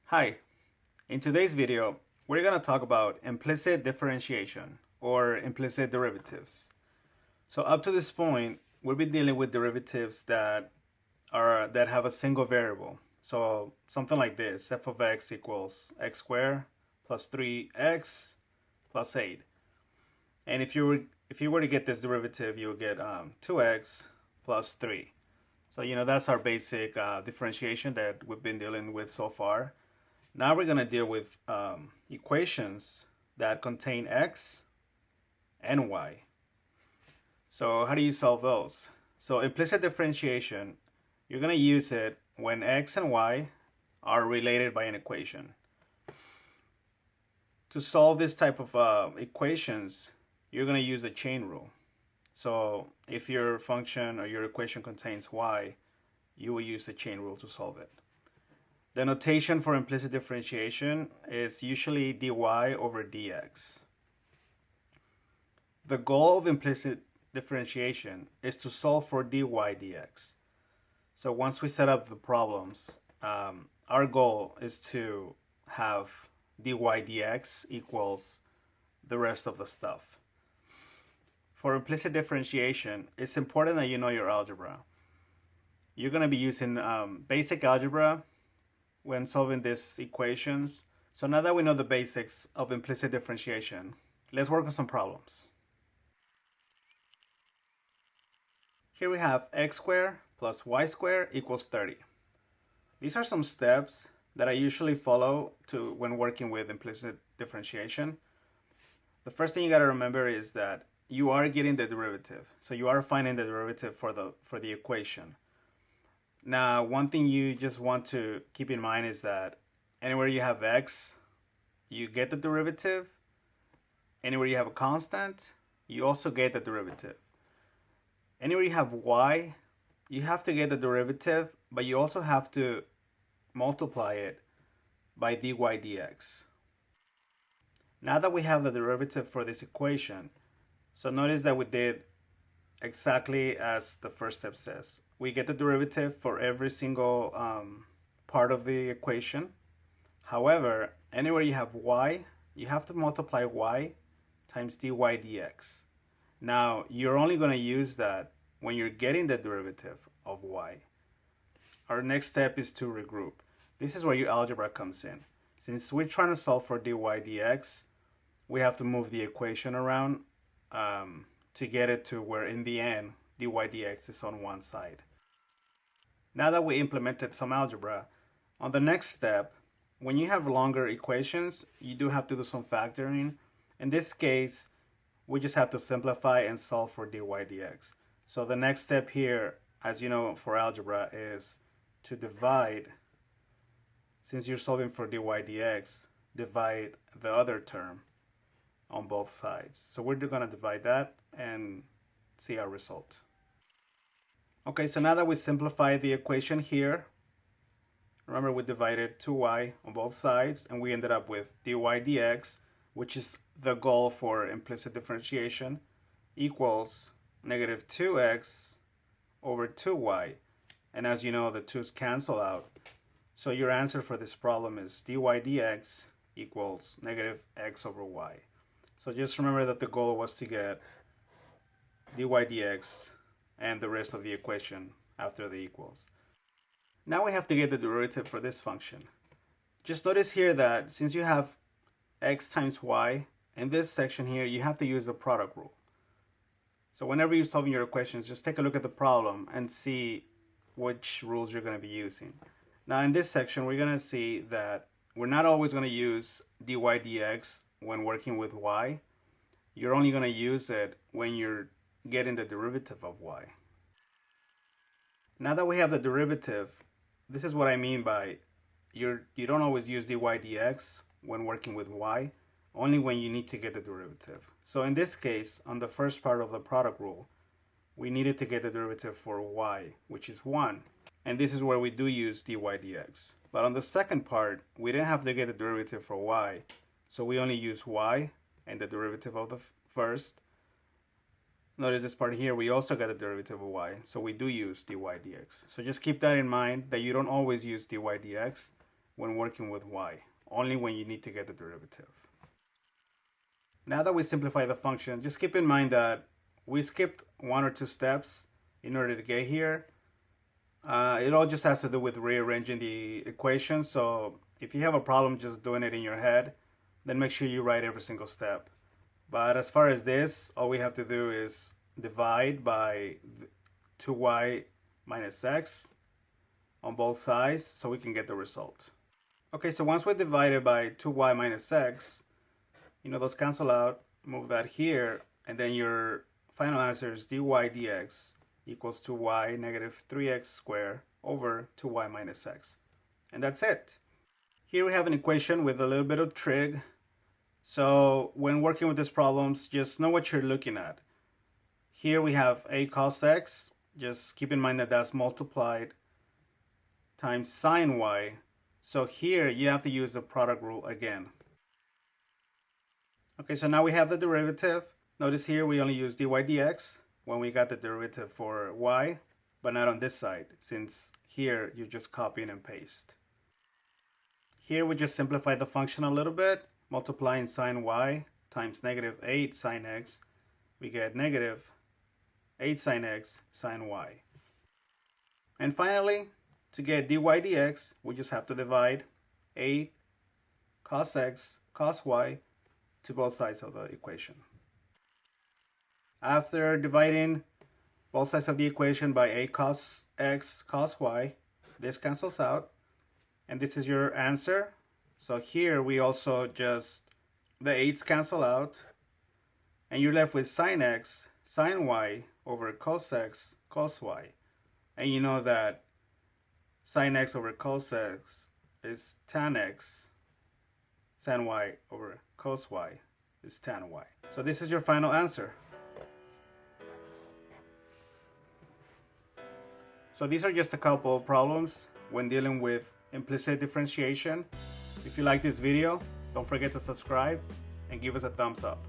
Hi, in today's video, we're going to talk about implicit differentiation or implicit derivatives. So up to this point, we've been dealing with derivatives that have a single variable. So something like this, f of x equals x squared plus 3x plus 8. And if you were to get this derivative, you'll get 2x plus 3. So that's our basic differentiation that we've been dealing with so far. Now we're going to deal with equations that contain x and y. So how do you solve those? So implicit differentiation, you're going to use it when x and y are related by an equation. To solve this type of equations, you're going to use a chain rule. So if your function or your equation contains y, you will use the chain rule to solve it. The notation for implicit differentiation is usually dy over dx. The goal of implicit differentiation is to solve for dy dx. So once we set up the problems, our goal is to have dy dx equals the rest of the stuff. For implicit differentiation, it's important that you know your algebra. You're going to be using basic algebra when solving these equations. So now that we know the basics of implicit differentiation, let's work on some problems. Here we have x squared plus y squared equals 30. These are some steps that I usually follow when working with implicit differentiation. The first thing you got to remember is that you are getting the derivative. So you are finding the derivative for the equation. Now, one thing you just want to keep in mind is that anywhere you have x, you get the derivative. Anywhere you have a constant, you also get the derivative. Anywhere you have y, you have to get the derivative, but you also have to multiply it by dy dx. Now that we have the derivative for this equation, so notice that we did exactly as the first step says. We get the derivative for every single part of the equation. However, anywhere you have y, you have to multiply y times dy dx. Now, you're only going to use that when you're getting the derivative of y. Our next step is to regroup. This is where your algebra comes in. Since we're trying to solve for dy dx, we have to move the equation around to get it to where in the end dy dx is on one side. Now that we implemented some algebra, on the next step, when you have longer equations, you do have to do some factoring. In this case, we just have to simplify and solve for dy dx. So the next step here, as you know for algebra, is to divide. Since you're solving for dy dx, divide the other term on both sides. So we're going to divide that and see our result. Okay, so now that we simplify the equation here, remember we divided 2y on both sides and we ended up with dy dx, which is the goal for implicit differentiation, equals negative 2x over 2y. And as you know, the 2's cancel out. So your answer for this problem is dy dx equals negative x over y. So just remember that the goal was to get dy dx and the rest of the equation after the equals. Now we have to get the derivative for this function. Just notice here that since you have x times y, in this section here, you have to use the product rule. So whenever you're solving your equations, just take a look at the problem and see which rules you're going to be using. Now in this section, we're going to see that we're not always going to use dy dx when working with y. You're only going to use it when you're getting the derivative of y. Now that we have the derivative, this is what I mean by you don't always use dy dx when working with y, only when you need to get the derivative. So in this case, on the first part of the product rule, we needed to get the derivative for y, which is 1. And this is where we do use dy dx. But on the second part, we didn't have to get the derivative for y, so we only use y and the derivative of the first. Notice this part here, we also got the derivative of y, so we do use dy dx. So just keep that in mind, that you don't always use dy dx. when working with y, only when you need to get the derivative. Now that we simplify the function, just keep in mind that we skipped 1 or 2 steps in order to get here. It all just has to do with rearranging the equation. So if you have a problem just doing it in your head, then make sure you write every single step. But as far as this, all we have to do is divide by 2y minus x on both sides so we can get the result. Okay, so once we divided by 2y minus x, those cancel out, move that here, and then your final answer is dy dx equals 2y negative 3x squared over 2y minus x. And that's it. Here we have an equation with a little bit of trig. So when working with these problems, just know what you're looking at. Here we have a cos x. Just keep in mind that that's multiplied times sine y. So here you have to use the product rule again. Okay, so now we have the derivative. Notice here we only use dy dx when we got the derivative for y, but not on this side, since here you just copy and paste. Here we just simplify the function a little bit, multiplying sine y times negative 8 sine x, we get negative 8 sine x sine y. And finally, to get dy dx, we just have to divide 8 cos x cos y to both sides of the equation. After dividing both sides of the equation by 8 cos x cos y, this cancels out, and this is your answer. So here we also just, the 8's cancel out, and you're left with sine x sine y over cos x cos y. And you know that sine x over cos x is tan x, sin y over cos y is tan y. So this is your final answer. So these are just a couple of problems when dealing with implicit differentiation. If you like this video, don't forget to subscribe and give us a thumbs up.